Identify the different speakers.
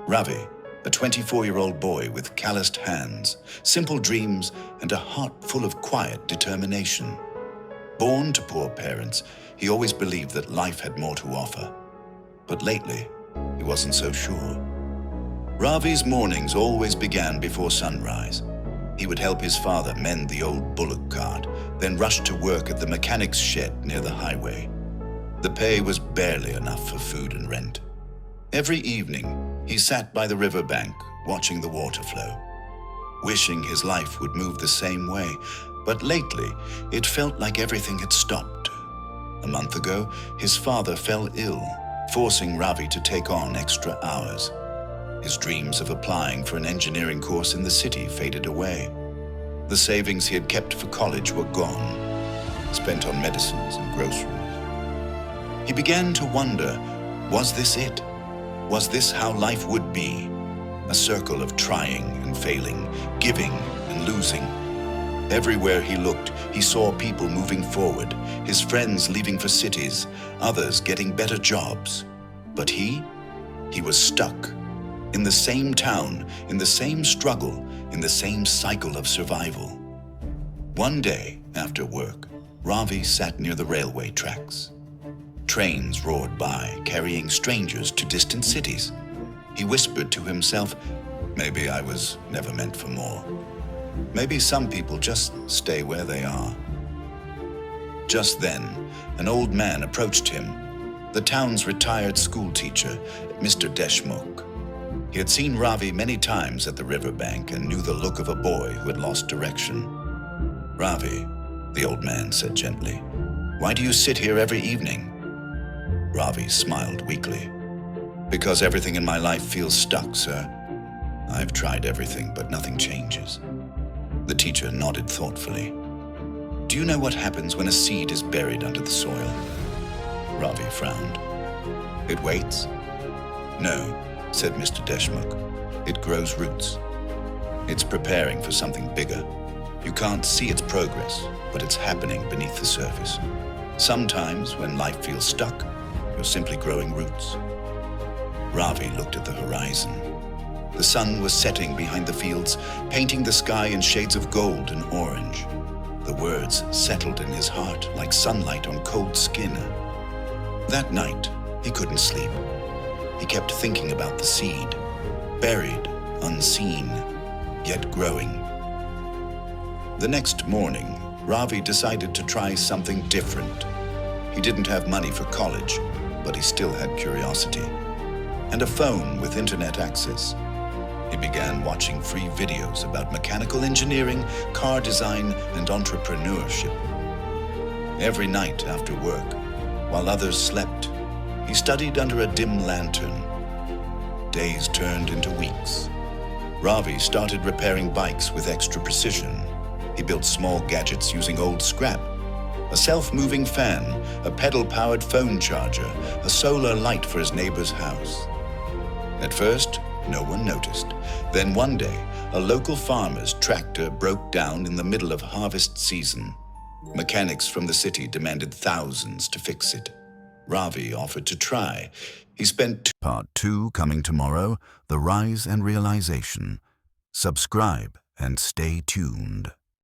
Speaker 1: Ravi, a 24-year-old boy with calloused hands, simple dreams, and a heart full of quiet determination. Born to poor parents, he always believed that life had more to offer. But lately, he wasn't so sure. Ravi's mornings always began before sunrise. He would help his father mend the old bullock cart, then rush to work at the mechanic's shed near the highway. The pay was barely enough for food and rent. Every evening, he sat by the riverbank, watching the water flow, wishing his life would move the same way. But lately, it felt like everything had stopped. A month ago, his father fell ill, forcing Ravi to take on extra hours. His dreams of applying for an engineering course in the city faded away. The savings he had kept for college were gone, spent on medicines and groceries. He began to wonder, was this it? Was this how life would be? A circle of trying and failing, giving and losing. Everywhere he looked, he saw people moving forward, his friends leaving for cities, others getting better jobs. But he was stuck. In the same town, in the same struggle, in the same cycle of survival. One day, after work, Ravi sat near the railway tracks. Trains roared by, carrying strangers to distant cities. He whispered to himself, maybe I was never meant for more. Maybe some people just stay where they are. Just then, an old man approached him, the town's retired school teacher, Mr. Deshmukh. He had seen Ravi many times at the riverbank and knew the look of a boy who had lost direction. Ravi, the old man said gently, why do you sit here every evening? Ravi smiled weakly. Because everything in my life feels stuck, sir. I've tried everything, but nothing changes. The teacher nodded thoughtfully. Do you know what happens when a seed is buried under the soil? Ravi frowned. It waits? No, said Mr. Deshmukh. It grows roots. It's preparing for something bigger. You can't see its progress, but it's happening beneath the surface. Sometimes, when life feels stuck, you're simply growing roots. Ravi looked at the horizon. The sun was setting behind the fields, painting the sky in shades of gold and orange. The words settled in his heart like sunlight on cold skin. That night, he couldn't sleep. He kept thinking about the seed, buried, unseen, yet growing. The next morning, Ravi decided to try something different. He didn't have money for college, but he still had curiosity, and a phone with internet access. He began watching free videos about mechanical engineering, car design, and entrepreneurship. Every night after work, while others slept, he studied under a dim lantern. Days turned into weeks. Ravi started repairing bikes with extra precision. He built small gadgets using old scrap. A self-moving fan, a pedal-powered phone charger, a solar light for his neighbor's house. At first, no one noticed. Then one day, a local farmer's tractor broke down in the middle of harvest season. Mechanics from the city demanded thousands to fix it. Ravi offered to try. He spent Part 2 coming tomorrow, The Rise and Realization. Subscribe and stay tuned.